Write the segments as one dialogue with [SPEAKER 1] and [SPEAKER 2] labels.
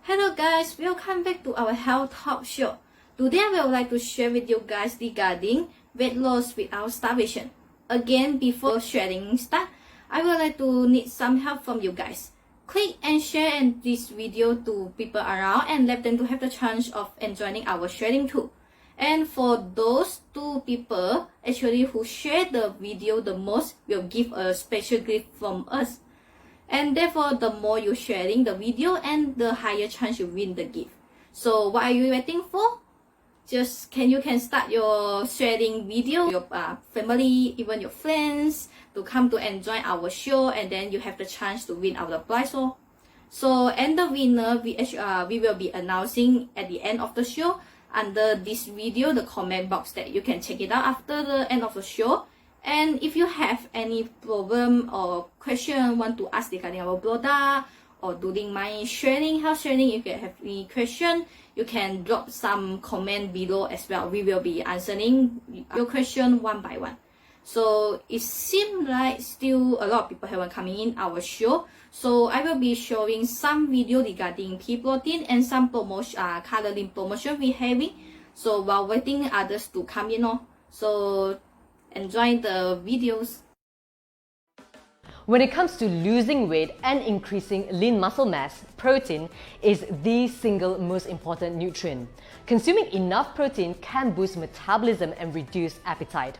[SPEAKER 1] Hello guys, welcome back to our health talk show. Today I would like to share with you guys regarding weight loss without starvation. Again, before sharing start, I would like to need some help from you guys. Click and share this video to people around and let them to have the chance of enjoying our sharing too. And for those two people actually who share the video the most will give a special gift from us. And therefore, the more you sharing the video and the higher chance you win the gift. So what are you waiting for? Just you can start your sharing video, your family, even your friends to come to enjoy our show, and then you have the chance to win our prize. And the winner we will be announcing at the end of the show under this video, the comment box that you can check it out after the end of the show. And if you have any problem or question want to ask regarding our product or during my sharing, health sharing, if you have any question, you can drop some comment below as well. We will be answering your question one by one. So it seems like still a lot of people haven't coming in our show. So I will be showing some video regarding pea protein and some promotion, calorie promotion we having. So while waiting others to come in, so enjoy the videos.
[SPEAKER 2] When it comes to losing weight and increasing lean muscle mass, protein is the single most important nutrient. Consuming enough protein can boost metabolism and reduce appetite.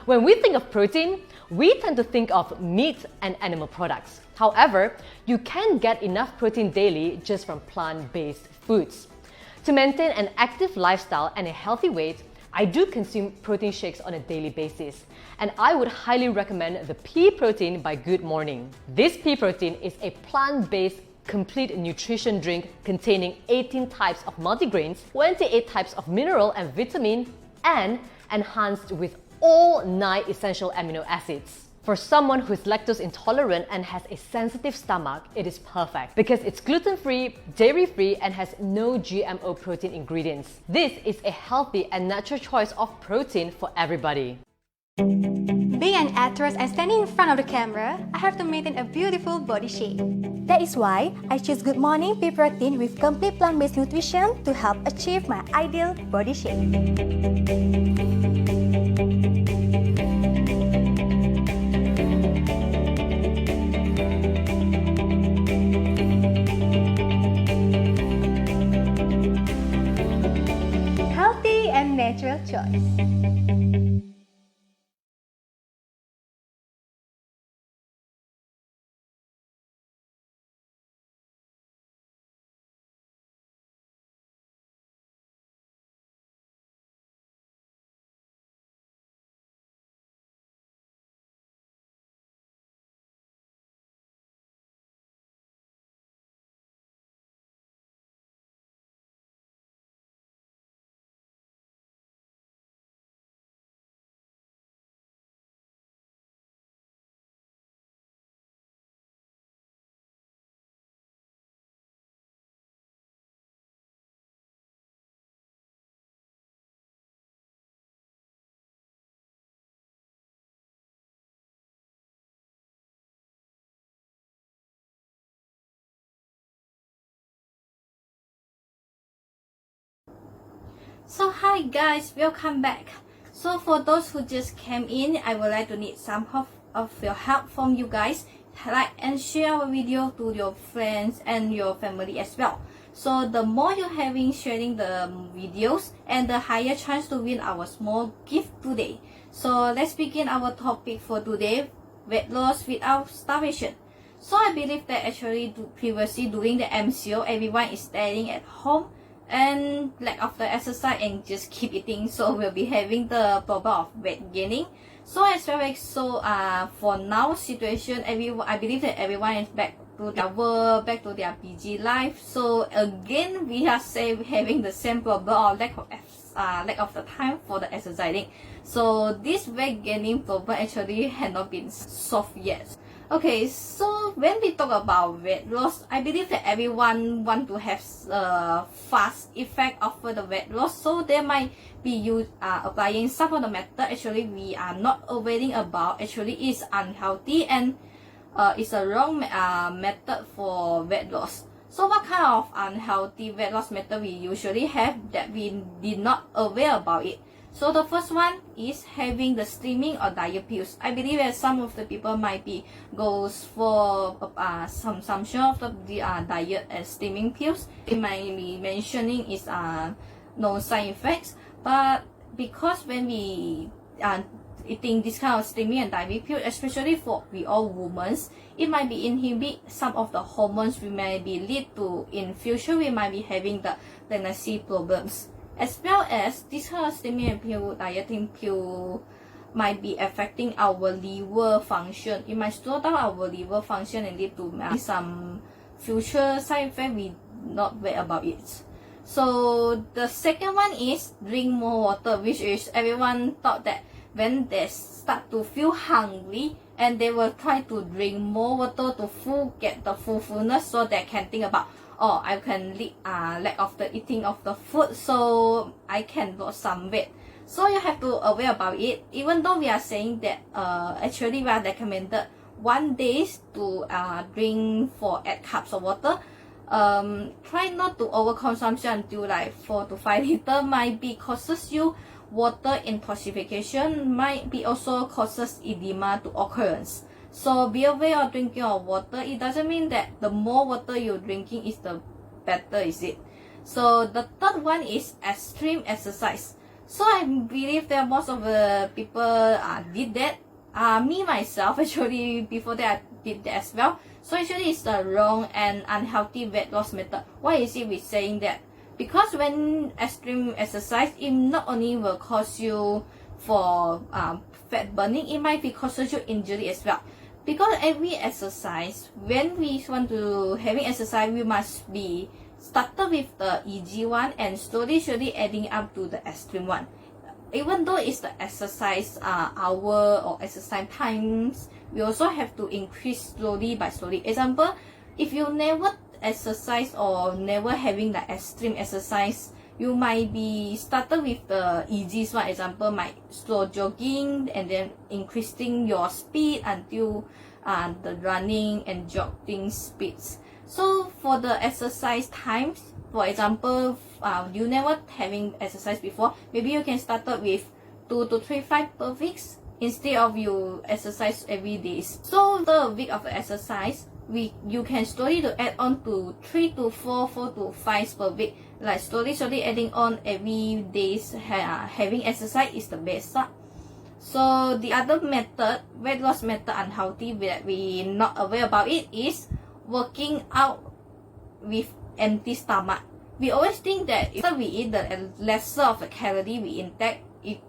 [SPEAKER 2] When we think of protein, we tend to think of meat and animal products. However, you can get enough protein daily just from plant-based foods. To maintain an active lifestyle and a healthy weight, I do consume protein shakes on a daily basis, and I would highly recommend the Pea Protein by Good Morning. This Pea Protein is a plant-based complete nutrition drink containing 18 types of multigrains, 28 types of mineral and vitamin, and enhanced with all 9 essential amino acids. For someone who is lactose intolerant and has a sensitive stomach, it is perfect because it's gluten-free, dairy-free, and has no GMO protein ingredients. This is a healthy and natural choice of protein for everybody.
[SPEAKER 3] Being an actress and standing in front of the camera, I have to maintain a beautiful body shape. That is why I choose Good Morning Pea Protein with complete plant-based nutrition to help achieve my ideal body shape. Natural choice.
[SPEAKER 1] So hi guys, welcome back. So for those who just came in, I would like to need some of your help from you guys. Like and share our video to your friends and your family as well. So the more you're having sharing the videos, and the higher chance to win our small gift today. So let's begin our topic for today: weight loss without starvation. So I believe that actually previously during the MCO, everyone is staying at home and lack of the exercise and just keep eating, so we'll be having the problem of weight gaining. So as well as for now situation, I believe that everyone is back to their work, back to their busy life. So again, we are having the same problem of lack of the time for the exercising. So this weight gaining problem actually has not been solved yet. Okay, so when we talk about weight loss, I believe that everyone want to have a fast effect of the weight loss. So they might be applying some of the method actually we are not aware about actually is unhealthy and it's a wrong method for weight loss. So what kind of unhealthy weight loss method we usually have that we did not aware about it? So the first one is having the streaming or diet pills. I believe that some of the people might be goes for some consumption of the diet and streaming pills. It might be mentioning is no side effects, but because when we eating this kind of streaming and diet pill, especially for we all women, it might be inhibit some of the hormones we may be lead to in future we might be having the pregnancy problems. As well as this kind of streaming pill, dieting pill might be affecting our liver function. It might slow down our liver function and lead to some future side effect we not aware about it. So the second one is drink more water, which is everyone thought that when they start to feel hungry and they will try to drink more water to get the fullness so they can think about, oh, I can lack of the eating of the food so I can lose some weight. So you have to aware about it. Even though we are saying that actually we are recommended 1 day to drink 8 cups of water. Try not to overconsumption until like 4 to 5 liters might be causes you water intoxication, might be also causes edema to occurrence. So be aware of drinking of water. It doesn't mean that the more water you're drinking is the better, is it? So the third one is extreme exercise. So I believe that most of the people did that. Me myself actually before that I did that as well. So actually it's the wrong and unhealthy weight loss method. Why is it we saying that? Because when extreme exercise, it not only will cause you for fat burning, it might be causes you injury as well. Because every exercise, when we want to having exercise, we must be started with the easy one and slowly adding up to the extreme one. Even though it's the exercise hour or exercise times, we also have to increase slowly by slowly. Example, if you never exercise or never having the extreme exercise, you might be started with the easiest one. Example, might slow jogging and then increasing your speed until the running and jogging speeds. So for the exercise times, for example, you never having exercise before, maybe you can start with 2 to 3 5 per week instead of you exercise every day. So the week of the exercise, you can slowly to add on to 3 to 4, 4 to 5 per week. Like slowly adding on every days having exercise is the best. So the other method, weight loss method unhealthy that we not aware about it is working out with empty stomach. We always think that if we eat the lesser of the calorie we intake, it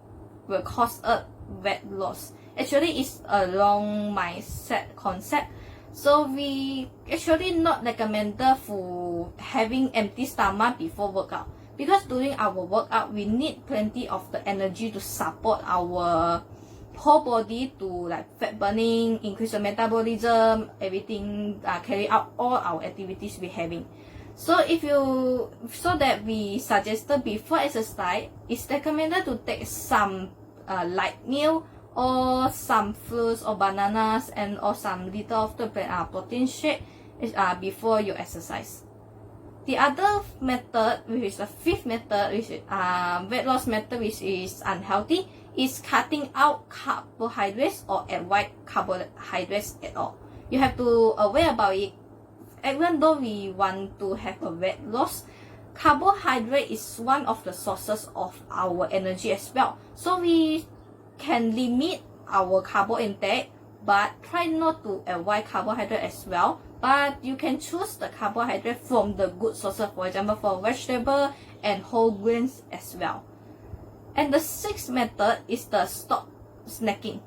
[SPEAKER 1] will cause a weight loss. Actually, it's a wrong mindset concept. So we actually not recommended for having empty stomach before workout, because during our workout we need plenty of the energy to support our whole body to like fat burning, increase the metabolism, everything, carry out all our activities we having. So that we suggested before exercise, it's recommended to take some light meal or some fruits or bananas and or some little of the protein shake before you exercise. The other method, which is the fifth method, which is weight loss method, which is unhealthy, is cutting out carbohydrates or avoid carbohydrates at all. You have to aware about it. Even though we want to have a weight loss, carbohydrate is one of the sources of our energy as well. So we can limit our carbo intake, but try not to avoid carbohydrate as well. But you can choose the carbohydrate from the good sources, for example, for vegetable and whole grains as well. And the sixth method is the stop snacking.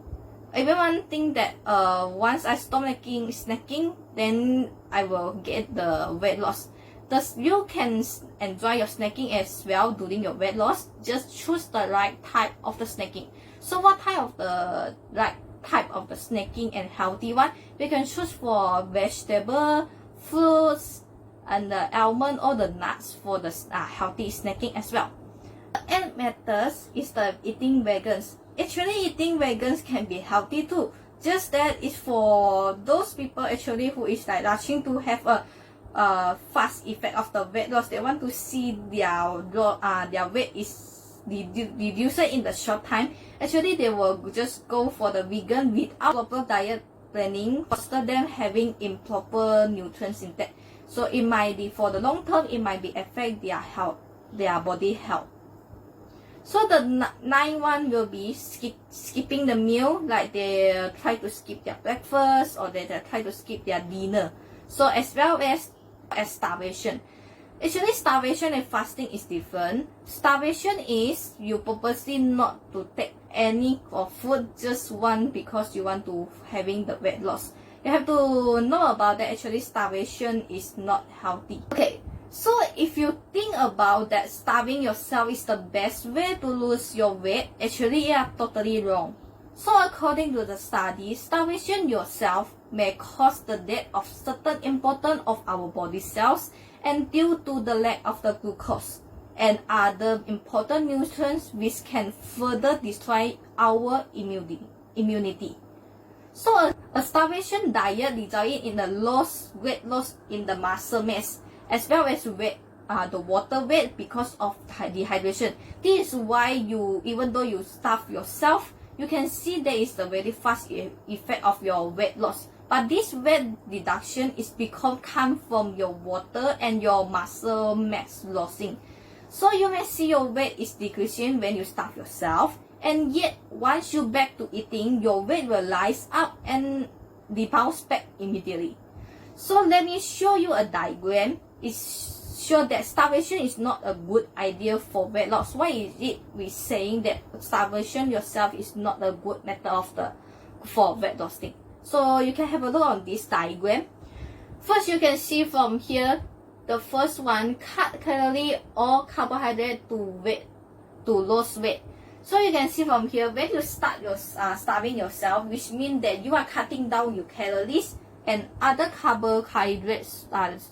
[SPEAKER 1] Everyone think that once I stop snacking, then I will get the weight loss. Thus, you can enjoy your snacking as well during your weight loss. Just choose the right type of the snacking. So what type of the right type of the snacking and healthy one? We can choose for vegetable, fruits, and the almond or the nuts for the healthy snacking as well. The end methods is the eating vegans. Actually, eating vegans can be healthy too. Just that it's for those people actually who is like rushing to have a fast effect of the weight loss. They want to see their weight is reduced in the short time. Actually, they will just go for the vegan without proper diet planning, foster them having improper nutrients intake. So it might be for the long term, it might be affect their health, their body health. So the 9th one will be skipping the meal, like they try to skip their breakfast or they try to skip their dinner. So as well as starvation. Actually, starvation and fasting is different. Starvation is you purposely not to take any of food, just one because you want to having the weight loss. You have to know about that. Actually, starvation is not healthy. Okay, so if you think about that starving yourself is the best way to lose your weight, actually you are totally wrong. So according to the study, starvation yourself may cause the death of certain important of our body cells and due to the lack of the glucose and other important nutrients which can further destroy our immunity. So a starvation diet resulting in a weight loss in the muscle mass as well as the water weight because of dehydration. This is why even though you starve yourself, you can see there is a very fast effect of your weight loss. But this weight reduction is come from your water and your muscle mass losing. So you may see your weight is decreasing when you starve yourself, and yet once you back to eating, your weight will rise up and bounce back immediately. So let me show you a diagram. It shows that starvation is not a good idea for weight loss. Why is it we saying that starvation yourself is not a good method for weight loss thing? So you can have a look on this diagram. First, you can see from here, the first one, cut calorie or carbohydrate to lose weight. So you can see from here, when you start starving yourself, which means that you are cutting down your calories and other carbohydrates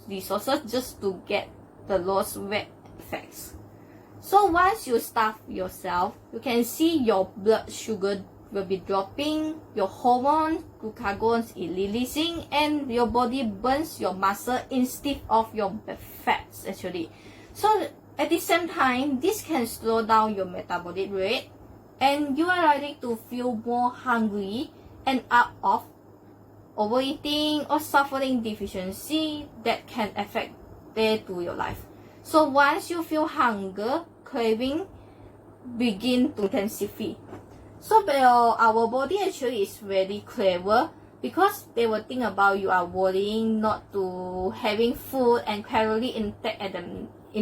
[SPEAKER 1] resources just to get the lost weight effects. So once you starve yourself, you can see your blood sugar will be dropping, your hormone glucagon is releasing, and your body burns your muscle instead of your fats actually. So at the same time, this can slow down your metabolic rate and you are likely to feel more hungry and out of overeating or suffering deficiency that can affect day to your life. So once you feel hunger, craving begin to intensify. So our body actually is very clever because they will think about you are worrying not to having food and calorie intake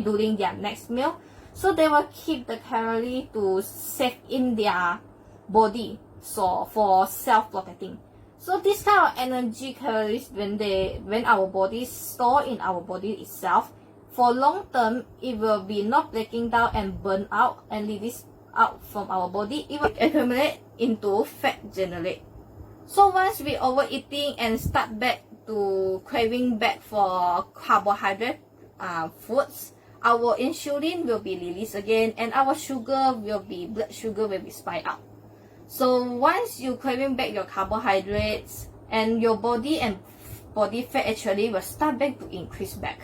[SPEAKER 1] during their next meal. So they will keep the calorie to save in their body, so for self-protecting. So this kind of energy calories when our body store in our body itself, for long term it will be not breaking down and burn out and release out from our body, it will accumulate into fat generate. So once we overeating and start back to craving back for carbohydrate foods, our insulin will be released again and our blood sugar will be spiked up. So once you craving back your carbohydrates and your body fat actually will start back to increase back.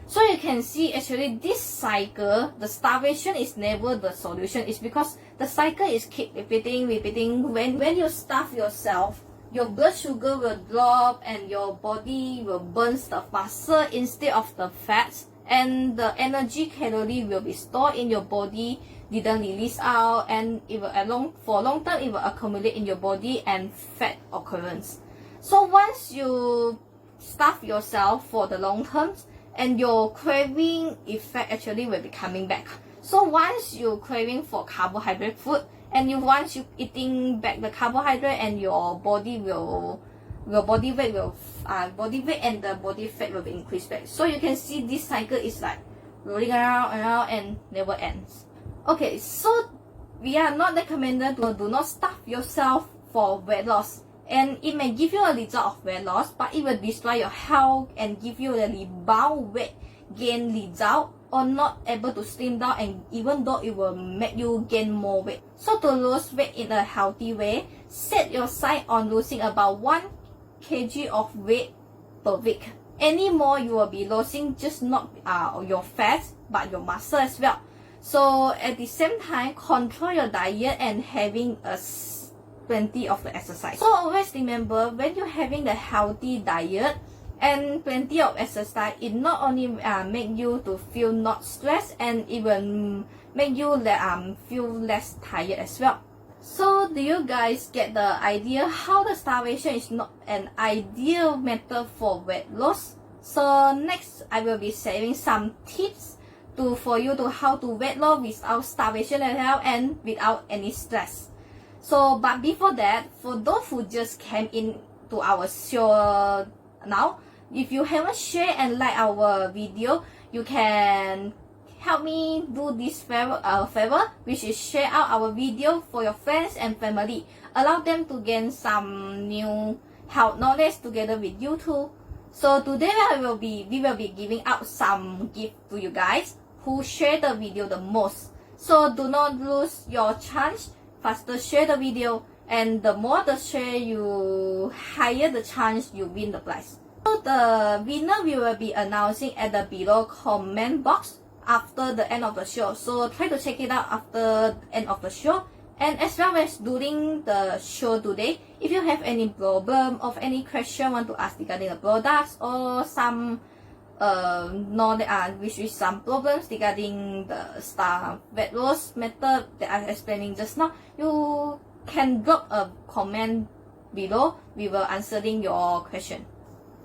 [SPEAKER 1] So you can see actually this cycle, the starvation is never the solution. It's because the cycle is keep repeating. When you starve yourself, your blood sugar will drop and your body will burn the muscle instead of the fats, and the energy calorie will be stored in your body, didn't release out, and it will for a long time it will accumulate in your body and fat occurrence. So once you starve yourself for the long term, and your craving effect actually will be coming back. So once you craving for carbohydrate food and once you eating back the carbohydrate, and your body weight and the body fat will be increased back. So you can see this cycle is like rolling around and never ends. Okay, so we are not recommended to do not starve yourself for weight loss. And it may give you a result of weight loss, but it will destroy your health and give you a rebound weight gain result, or not able to slim down, and even though it will make you gain more weight. So to lose weight in a healthy way, set your sight on losing about 1 kg of weight per week. Anymore, you will be losing just not your fat, but your muscle as well. So at the same time, control your diet and having plenty of the exercise. So always remember, when you're having the healthy diet and plenty of exercise, it not only make you to feel not stressed, and it will make you feel less tired as well. So do you guys get the idea how the starvation is not an ideal method for weight loss? So next, I will be sharing some tips for you to how to weight loss without starvation as well and without any stress. So but before that, for those who just came in to our show now, if you haven't shared and liked our video, you can help me do this favor, which is share out our video for your friends and family. Allow them to gain some new health knowledge together with you too. So today we will be giving out some gift to you guys who share the video the most. So do not lose your chance. Faster share the video, and the more the share, you higher the chance you win the prize. So the winner we will be announcing at the below comment box after the end of the show. So try to check it out after the end of the show, and as well as during the show today. If you have any problem or any question want to ask regarding the products or some which is some problems regarding the weight loss method that I'm explaining just now, you can drop a comment below. We will answering your question.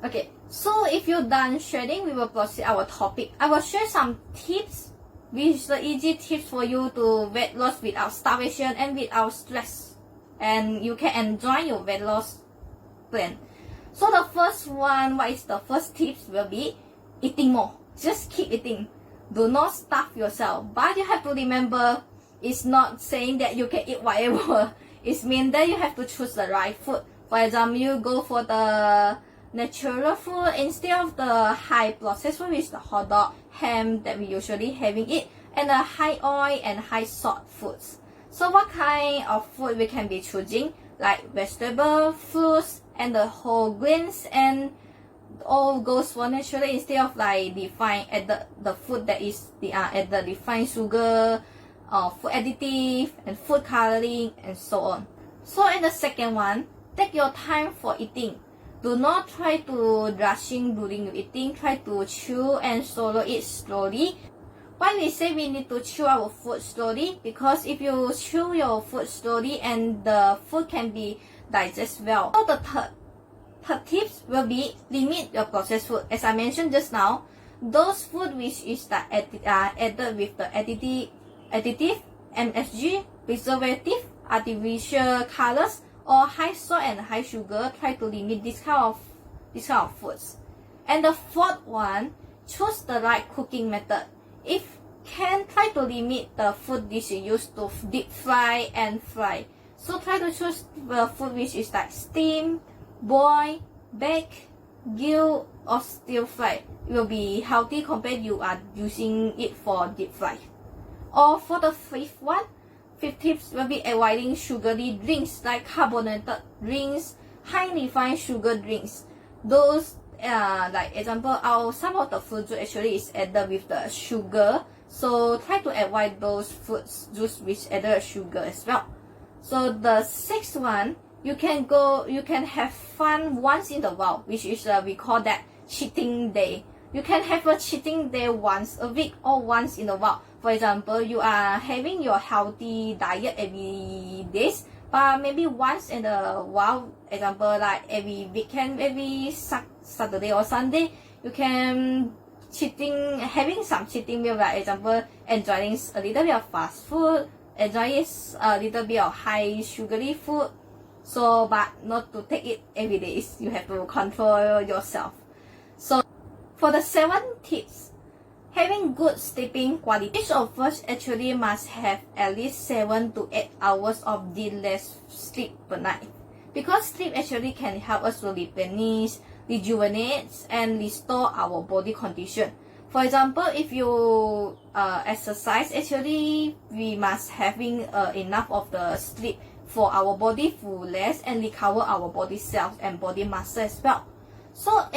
[SPEAKER 1] Okay, so if you're done sharing, we will proceed our topic. I will share some tips, which is the easy tips for you to weight loss without starvation and without stress, and you can enjoy your weight loss plan. So the first one, what is the first tips will be eating more. Just keep eating. Do not starve yourself. But you have to remember, it's not saying that you can eat whatever. It means that you have to choose the right food. For example, you go for the natural food instead of the high processed food, which is the hot dog, ham that we usually having it, and the high oil and high salt foods. So what kind of food we can be choosing? Like vegetable, fruits, and the whole grains, and all goes for naturally instead of like refined at the food that is at the refined sugar, food additive and food coloring and so on. So in the second one, take your time for eating. Do not try to rushing during your eating. Try to chew and swallow it slowly. Why we say we need to chew our food slowly? Because if you chew your food slowly, and the food can be digested well. So the third tips will be limit your processed food. As I mentioned just now, those food which is added with the additive, MSG, preservative, artificial colors, or high salt and high sugar, try to limit this kind of foods. And the fourth one, choose the right cooking method. If can, try to limit the food dish you use to deep fry and fry. So try to choose the food which is like steam, boil, bake, grill, or stir fry. It will be healthy compared you are using it for deep fry. Or for the fifth tips will be avoiding sugary drinks like carbonated drinks, high refined sugar drinks. Those like example, some of the fruit juice actually is added with the sugar. So try to avoid those fruit juice which added sugar as well. So the sixth one, you can have fun once in a while, which is we call that cheating day. You can have a cheating day once a week or once in a while. For example, you are having your healthy diet every day, but maybe once in a while, example like every weekend, every Saturday or Sunday, you can having some cheating meal, like example enjoying a little bit of fast food, enjoying a little bit of high sugary food. So, but not to take it every day. You have to control yourself. So, for the 7 tips, having good sleeping quality. Each of us actually must have at least 7 to 8 hours of less sleep per night. Because sleep actually can help us to replenish, rejuvenate, and restore our body condition. For example, if you exercise, actually we must having enough of the sleep for our body to rest and recover our body cells and body mass as well. So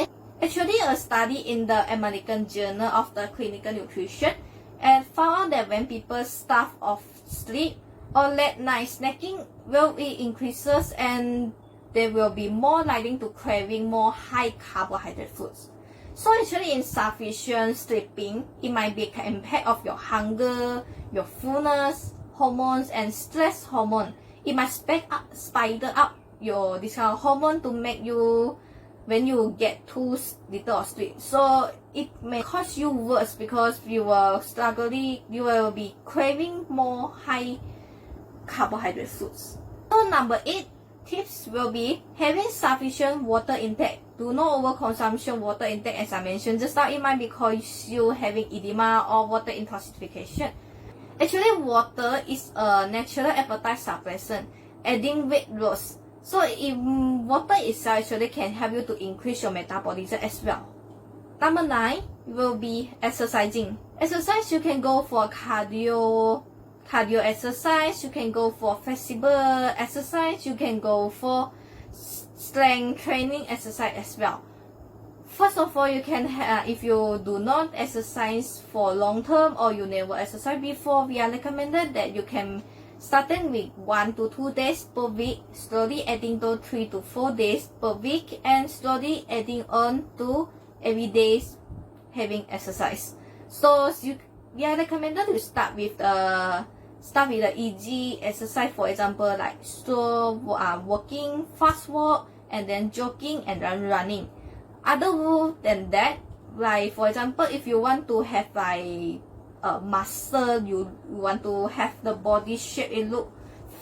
[SPEAKER 1] Actually, a study in the American Journal of the Clinical Nutrition and found out that when people starve of sleep or late night snacking, will it increases and they will be more likely to craving more high carbohydrate foods. So actually in sufficient sleeping, it might be an impact of your hunger, your fullness, hormones and stress hormone. It might spider up your this kind of hormone to make you when you get too little of sleep. So it may cause you worse because you will you will be craving more high carbohydrate foods. So number 8 tips will be having sufficient water intake. Do not overconsumption water intake as I mentioned just now. It might be cause you having edema or water intoxication. Actually, water is a natural appetite suppressant, adding weight loss. So water itself actually can help you to increase your metabolism as well. Number 9 will be exercising. Exercise, you can go for cardio exercise, you can go for flexible exercise, you can go for strength training exercise as well. First of all, you can if you do not exercise for long term or you never exercise before, we are recommended that you can starting with 1 to 2 days per week, slowly adding to 3 to 4 days per week, and slowly adding on to every day having exercise. So we are recommended to start with the easy exercise, for example like slow walking, fast walk, and then jogging and then running. Other than that, like for example, if you want to have like muscle, you want to have the body shape, it look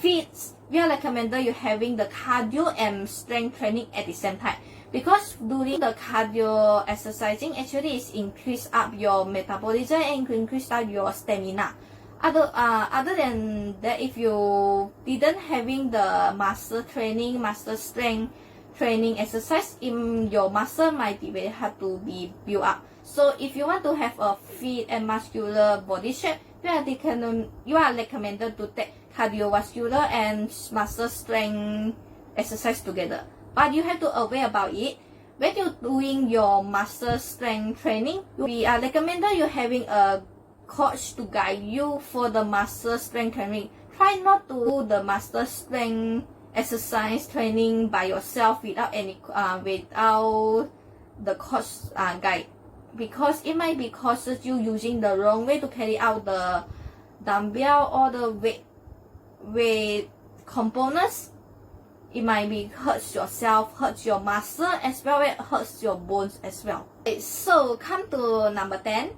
[SPEAKER 1] fit, we are recommended you having the cardio and strength training at the same time, because during the cardio exercising actually is increase up your metabolism and increase up your stamina. Other than that, if you didn't having the muscle training, muscle strength training exercise, your muscle might be very hard to be built up. So if you want to have a fit and muscular body shape, you are recommended to take cardiovascular and muscle strength exercise together. But you have to aware about it. When you're doing your muscle strength training, we are recommended you having a coach to guide you for the muscle strength training. Try not to do the muscle strength exercise training by yourself without without the coach guide, because it might be causes you using the wrong way to carry out the dumbbell or the weight components. It might be hurts yourself, hurts your muscle as well as hurts your bones as well. Okay, so come to number 10.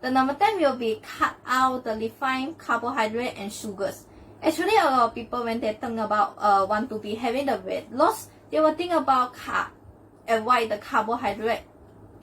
[SPEAKER 1] The number 10 will be cut out the refined carbohydrate and sugars. Actually, a lot of people when they think about want to be having the weight loss, they will think about avoid the carbohydrate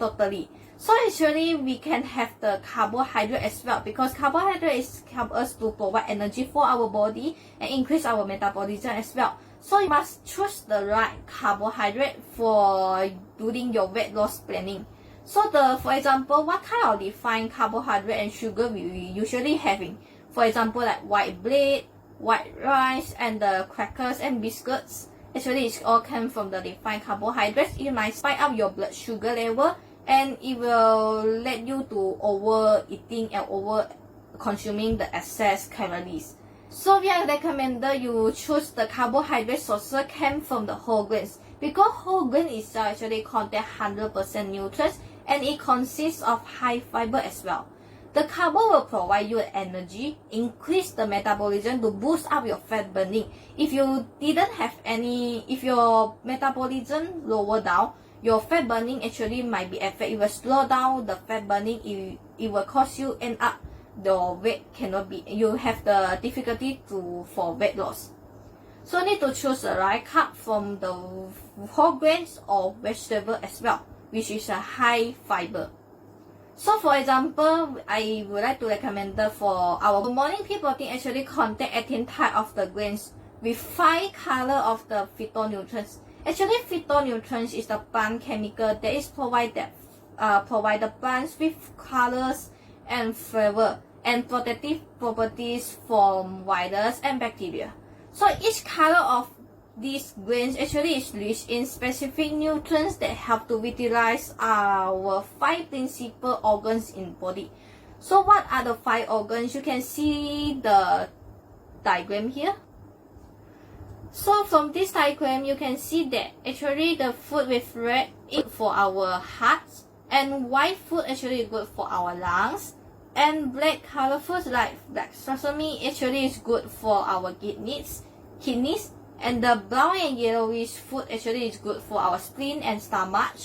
[SPEAKER 1] totally. So actually, we can have the carbohydrate as well, because carbohydrates help us to provide energy for our body and increase our metabolism as well. So you must choose the right carbohydrate for doing your weight loss planning. So for example, what kind of refined carbohydrate and sugar we usually having? For example, like white bread, white rice, and the crackers and biscuits. Actually, it all came from the refined carbohydrates. It might spike up your blood sugar level, and it will lead you to overeating and over consuming the excess calories. So we are recommended you choose the carbohydrate sources came from the whole grains, because whole grain itself actually contain 100% nutrients and it consists of high fiber as well. The carbo will provide you energy, increase the metabolism to boost up your fat burning. If you didn't have if your metabolism lower down, your fat burning actually might be affected. It will slow down the fat burning. It will cause you end up the weight cannot be. You have the difficulty for weight loss. So need to choose the right carb from the whole grains or vegetable as well, which is a high fiber. So for example, I would like to recommend for our morning pea protein actually contain 18 types of the grains with 5 color of the phytonutrients. Actually, phytonutrients is the plant chemical that is provide the plants with colors and flavor and protective properties from virus and bacteria. So each color of these grains actually is rich in specific nutrients that help to vitalize our 5 principal organs in body. So what are the 5 organs? You can see the diagram here. So from this diagram, you can see that actually the food with red is good for our hearts, and white food actually is good for our lungs, and black color foods like black sesame actually is good for our kidneys, and the brown and yellowish food actually is good for our spleen and stomach,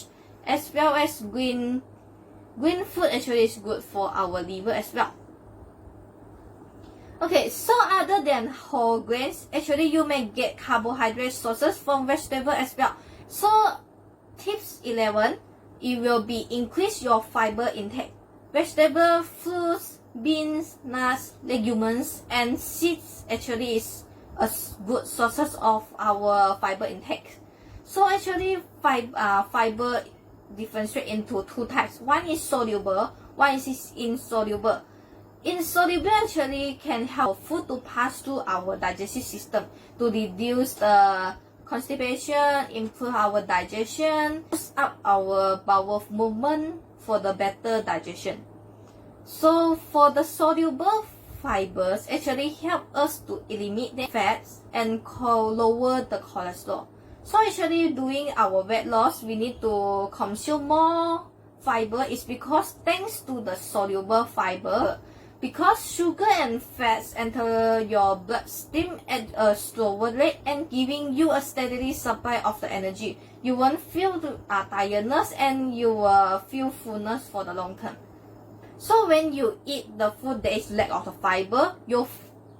[SPEAKER 1] as well as green food actually is good for our liver as well. Okay, so other than whole grains, actually you may get carbohydrate sources from vegetable as well. So tips 11, it will be increase your fiber intake. Vegetable, fruits, beans, nuts, legumes, and seeds actually is a good sources of our fiber intake. So actually fiber differentiate into 2 types. One is soluble, one is insoluble. Insoluble actually can help food to pass through our digestive system to reduce the constipation, improve our digestion, boost up our bowel movement for the better digestion. So for the soluble fibers actually help us to eliminate the fats and lower the cholesterol. So actually doing our weight loss, we need to consume more fiber is because thanks to the soluble fiber, because sugar and fats enter your bloodstream at a slower rate and giving you a steady supply of the energy. You won't feel tiredness and you will feel fullness for the long term. So when you eat the food that is lack of the fiber, your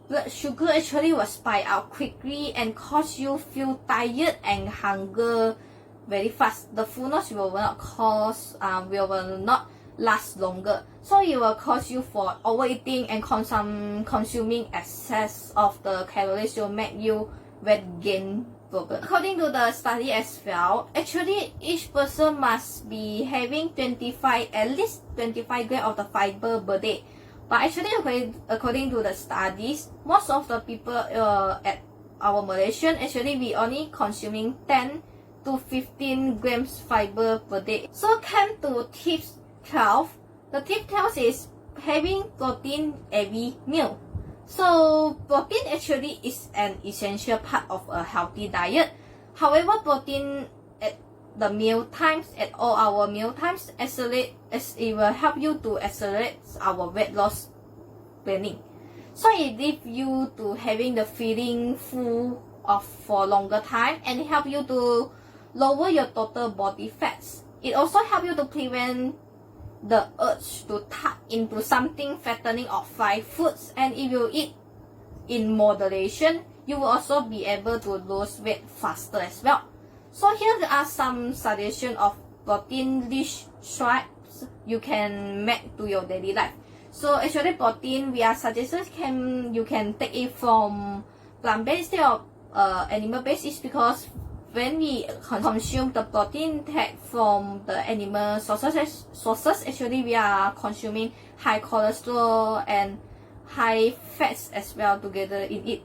[SPEAKER 1] blood sugar actually will spike out quickly and cause you feel tired and hunger very fast. The fullness will not last longer. So it will cause you for overeating and consuming excess of the calories will make you weight gain problem. According to the study as well, actually each person must be having at least 25 grams of the fiber per day. But actually according to the studies, most of the people at our Malaysian, actually we only consuming 10 to 15 grams fiber per day. So come to tips 12. The tip 12 is having protein every meal. So protein actually is an essential part of a healthy diet. However, protein at all our meal times, it will help you to accelerate our weight loss planning. So it leads you to having the feeling full for longer time and help you to lower your total body fats. It also helps you to prevent the urge to tuck into something fattening or fried foods, and if you eat in moderation, you will also be able to lose weight faster as well. So here are some suggestions of protein-rich swipes you can make to your daily life. So actually protein we are suggested you can take it from plant-based instead of animal-based, is because when we consume the protein take from the animal sources, actually we are consuming high cholesterol and high fats as well together in it.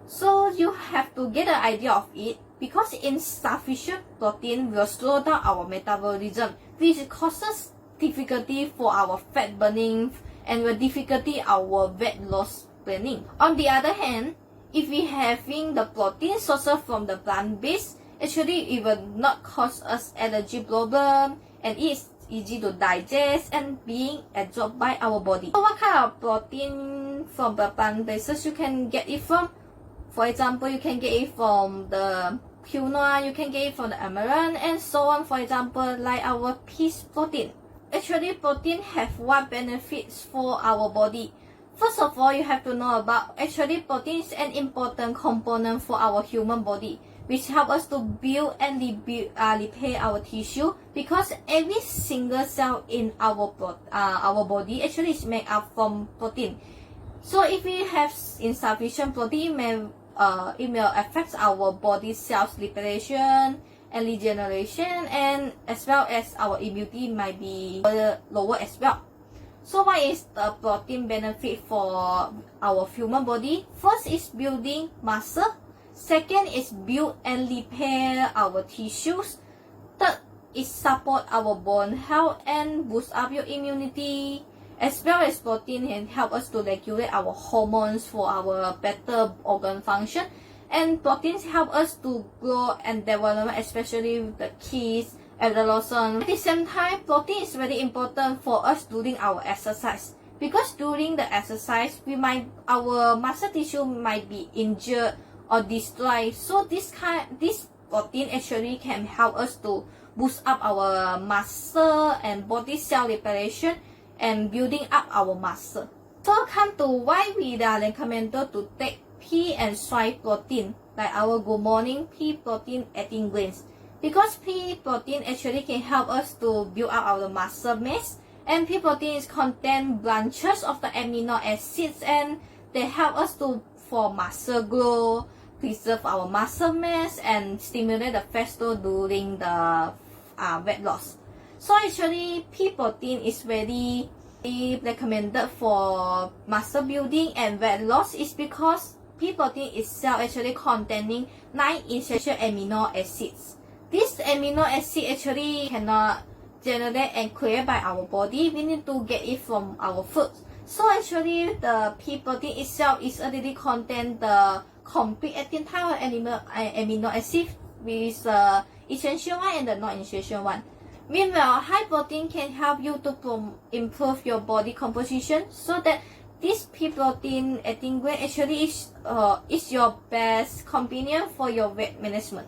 [SPEAKER 1] So you have to get an idea of it, because insufficient protein will slow down our metabolism, which causes difficulty for our fat burning and will difficulty our weight loss planning. On the other hand, if we having the protein sources from the plant-based, actually it will not cause us allergy problem and it's easy to digest and being absorbed by our body. So what kind of protein from the plant-based you can get it from? For example, you can get it from the quinoa, you can get it from the amaranth, and so on. For example, like our pea protein. Actually, protein have what benefits for our body. First of all, you have to know about actually protein is an important component for our human body, which help us to build and repair our tissue, because every single cell in our body actually is made up from protein. So if we have insufficient protein, it may affect our body cells reparation and regeneration, and as well as our immunity might be lower as well. So what is the protein benefit for our human body? First is building muscle. Second is build and repair our tissues. Third is support our bone health and boost up your immunity. As well as protein can help us to regulate our hormones for our better organ function. And proteins help us to grow and develop, especially with the kids, adolescents. At the same time, protein is very important for us during our exercise. Because during the exercise, our muscle tissue might be injured or destroyed. So this protein actually can help us to boost up our muscle and body cell reparation and building up our muscle. So come to why we are recommended to take pea and soy protein, like our Good Morning Pea Protein 18 grains. Because pea protein actually can help us to build up our muscle mass, and pea protein is contain branches of the amino acids, and they help us to for muscle growth, preserve our muscle mass, and stimulate the fat store during the weight loss. So actually, pea protein is very recommended for muscle building and weight loss is because pea protein itself actually containing 9 essential amino acids. This amino acid actually cannot generate and create by our body. We need to get it from our food. So actually, the pea protein itself is already contain the complete 18 type of amino acid with the essential one and the non-essential one. Meanwhile, high protein can help you to improve your body composition, so that this pea protein 18 grain actually is your best companion for your weight management.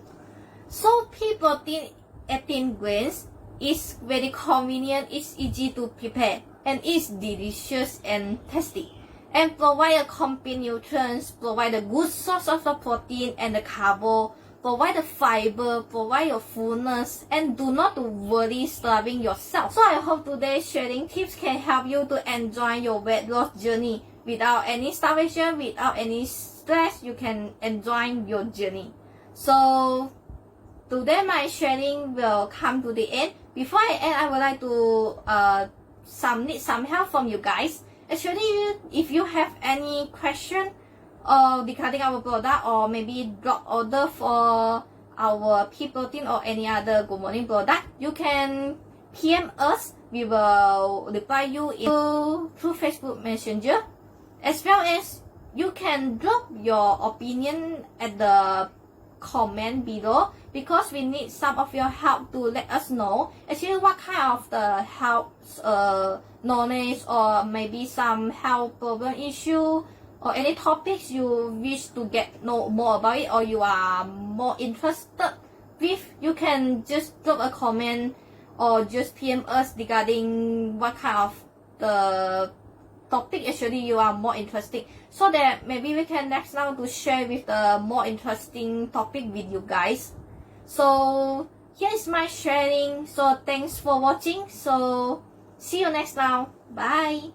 [SPEAKER 1] So pea protein 18 grains is very convenient, it's easy to prepare, and it's delicious and tasty, and provide a complete nutrients, provide a good source of the protein and the carbo, provide the fiber, provide your fullness, and do not worry starving yourself. So I hope today's sharing tips can help you to enjoy your weight loss journey without any starvation, without any stress. You can enjoy your journey. So today my sharing will come to the end. Before I end, I would like to need some help from you guys. Actually, if you have any question regarding our product, or maybe drop order for our pea protein or any other Good Morning product, you can PM us. We will reply you through Facebook Messenger, as well as you can drop your opinion at the comment below, because we need some of your help to let us know actually what kind of the health knowledge, or maybe some health problem issue, or any topics you wish to know more about it, or you are more interested with. You can just drop a comment or just PM us regarding what kind of the topic actually you are more interested, so that maybe we can next time to share with the more interesting topic with you guys. So here is my sharing. So thanks for watching. So see you next time. Bye.